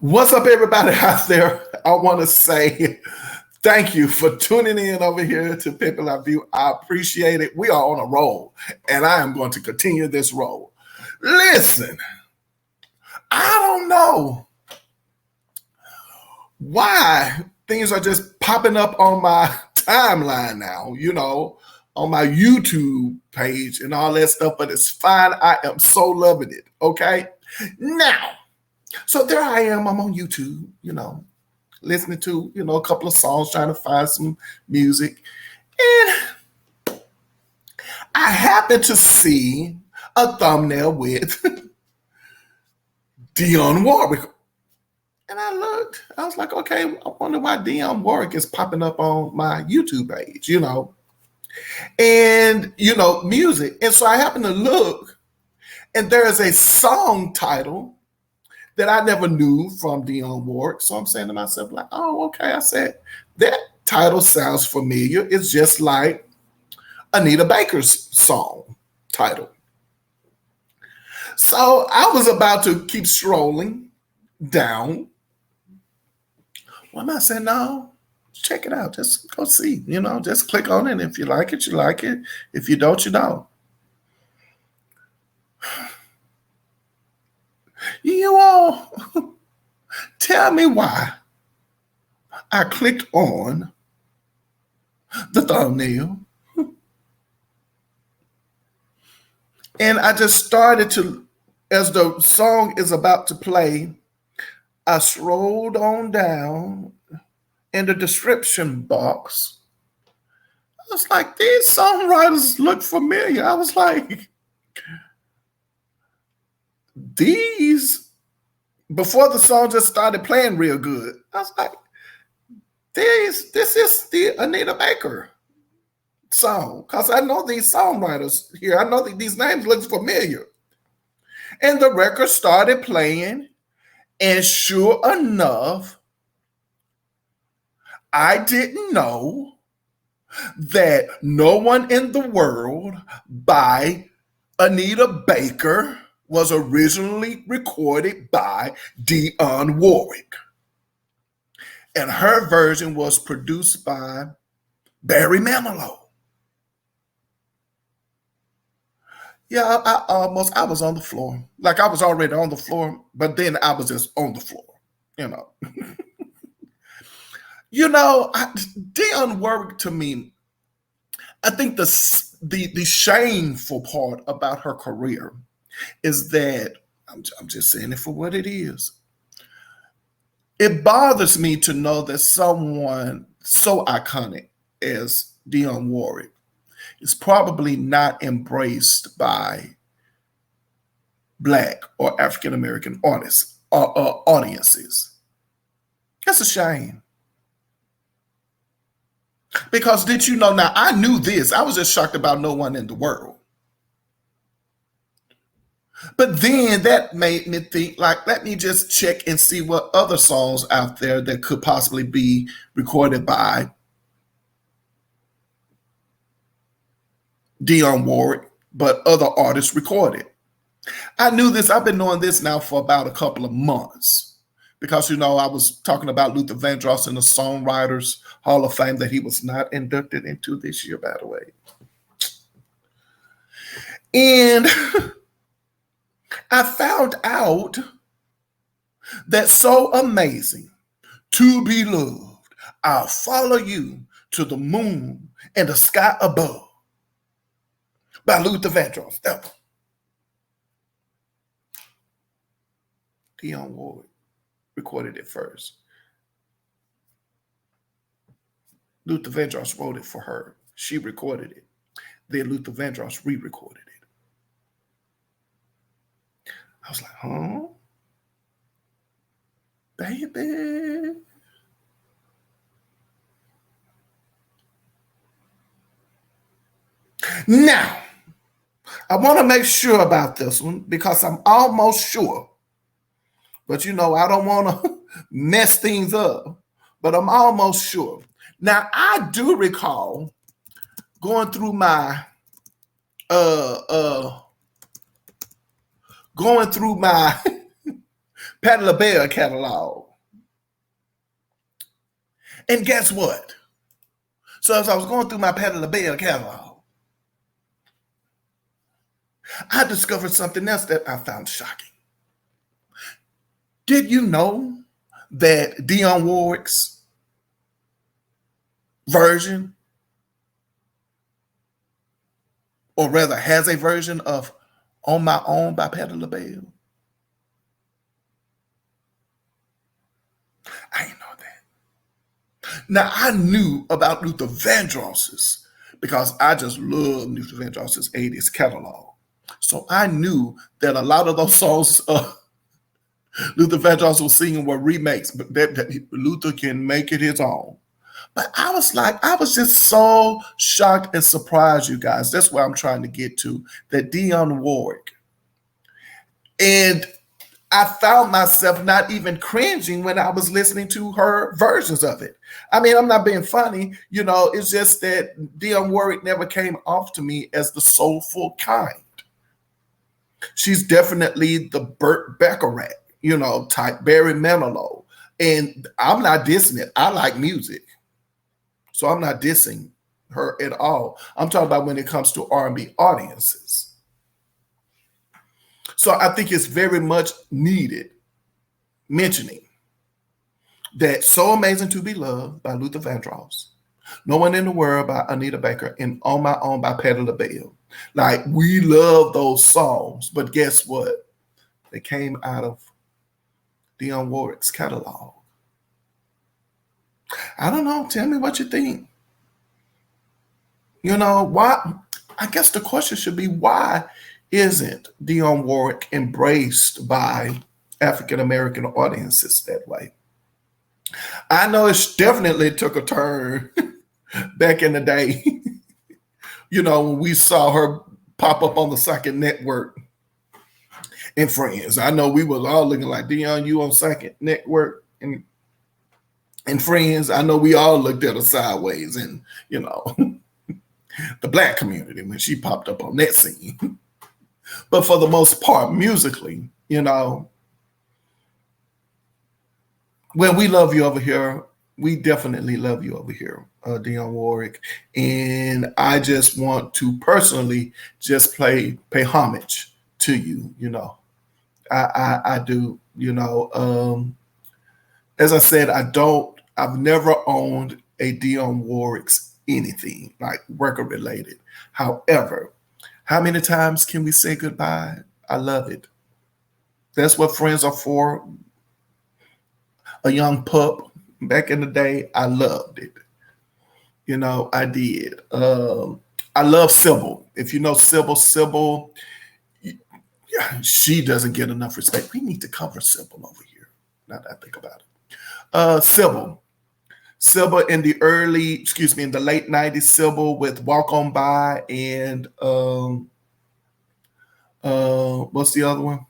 What's up, everybody out there? I want to say thank you for tuning in over here to People I View. I appreciate it. We are on a roll, and I am going to continue this roll. Listen, I don't know why things are just popping up on my timeline now, on my YouTube page and all that stuff, but it's fine. I am so loving it, okay? Now, so there I am. I'm on YouTube, listening to, a couple of songs, trying to find some music. And I happened to see a thumbnail with Dionne Warwick. And I looked, I was like, okay, I wonder why Dionne Warwick is popping up on my YouTube page, And, music. And so I happened to look, and there is a song title that I never knew from Dionne Warwick. So I'm saying to myself, like, oh, okay. I said, that title sounds familiar. It's just like Anita Baker's song title. So I was about to keep scrolling down. Well, I'm not saying, no, check it out. Just go see, just click on it. If you like it, you like it. If you don't, you don't. You all tell me why I clicked on the thumbnail and I just started to, as the song is about to play, I scrolled on down in the description box. I was like, these songwriters look familiar. I was like, before the song just started playing real good, I was like, this is the Anita Baker song. Because I know these songwriters here. I know that these names look familiar. And the record started playing. And sure enough, I didn't know that No One in the World by Anita Baker was originally recorded by Dionne Warwick. And her version was produced by Barry Manilow. Yeah, I was on the floor. Like I was already on the floor, but then I was just on the floor, Dionne Warwick, to me, I think the shameful part about her career is that, I'm just saying it for what it is. It bothers me to know that someone so iconic as Dionne Warwick is probably not embraced by Black or African-American artists or audiences. That's a shame. Because did you know, now I knew this, I was just shocked about No One in the World. But then that made me think, like, let me just check and see what other songs out there that could possibly be recorded by Dionne Warwick, but other artists recorded. I knew this. I've been knowing this now for about a couple of months because, I was talking about Luther Vandross in the Songwriters Hall of Fame that he was not inducted into this year, by the way. And I found out that So Amazing to Be Loved, I'll Follow You to the Moon and the Sky Above by Luther Vandross. Dionne Warwick recorded it first. Luther Vandross wrote it for her. She recorded it. Then Luther Vandross re-recorded it. I was like, huh? Baby. Now, I want to make sure about this one because I'm almost sure. But I don't want to mess things up. But I'm almost sure. Now, I do recall going through my Patti LaBelle catalog. And guess what? So as I was going through my Patti LaBelle catalog, I discovered something else that I found shocking. Did you know that Dionne Warwick's version, or rather has a version of On My Own by Patti LaBelle? I didn't know that. Now, I knew about Luther Vandross's because I just love Luther Vandross's 80s catalog. So I knew that a lot of those songs Luther Vandross was singing were remakes, but that Luther can make it his own. But I was just so shocked and surprised, you guys. That's where I'm trying to get to, that Dionne Warwick. And I found myself not even cringing when I was listening to her versions of it. I mean, I'm not being funny, it's just that Dionne Warwick never came off to me as the soulful kind. She's definitely the Burt Bacharach, type, Barry Manilow. And I'm not dissing it. I like music. So I'm not dissing her at all. I'm talking about when it comes to R&B audiences. So I think it's very much needed mentioning that So Amazing to Be Loved by Luther Vandross, No One in the World by Anita Baker, and On My Own by Patti LaBelle. Like, we love those songs, but guess what? They came out of Dionne Warwick's catalog. I don't know. Tell me what you think. Why? I guess the question should be, why isn't Dionne Warwick embraced by African-American audiences that way? I know it definitely took a turn back in the day, when we saw her pop up on the Second Network and Friends. I know we was all looking like, Dionne, you on Second Network and Friends. I know we all looked at her sideways, and, the Black community when she popped up on that scene. But for the most part, musically, when we love you over here, we definitely love you over here, Dionne Warwick. And I just want to personally just pay homage to you, I do, as I said, I've never owned a Dionne Warwick's anything like record related. However, how many times can we say goodbye? I love it. That's what friends are for. A young pup back in the day, I loved it. I did. I love Sybil. If you know Sybil, she doesn't get enough respect. We need to cover Sybil over here. Now that I think about it. Sybil in the late 90s, Sybil with Walk On By and what's the other one?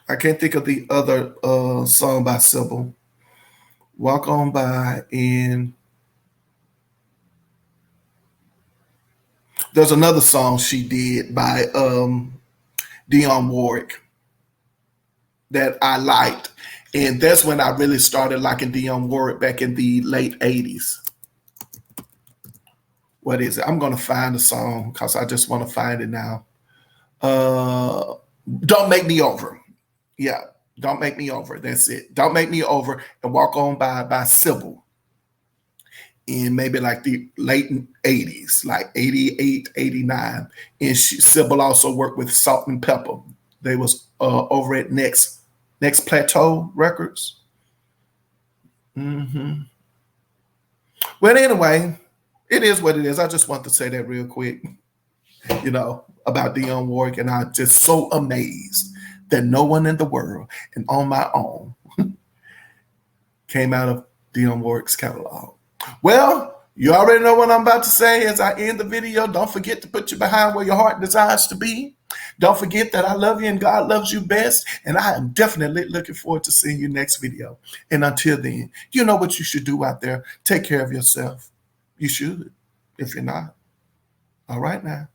I can't think of the other song by Sybil. Walk On By, and there's another song she did by Dionne Warwick that I liked. And that's when I really started liking Dionne Warwick, back in the late 80s. What is it? I'm going to find the song because I just want to find it now. Don't Make Me Over. Yeah, Don't Make Me Over. That's it. Don't Make Me Over and Walk On By Sybil. In maybe like the late 80s, like 88, 89. And Sybil also worked with Salt and Pepper. They was over at Next Plateau Records. Well, anyway, it is what it is. I just want to say that real quick, about Dionne Warwick. And I'm just so amazed that No One in the World and On My Own came out of Dionne Warwick's catalog. Well, you already know what I'm about to say as I end the video. Don't forget to put you behind where your heart desires to be. Don't forget that I love you and God loves you best. And I am definitely looking forward to seeing you next video. And until then, you know what you should do out there. Take care of yourself. You should, if you're not. All right now.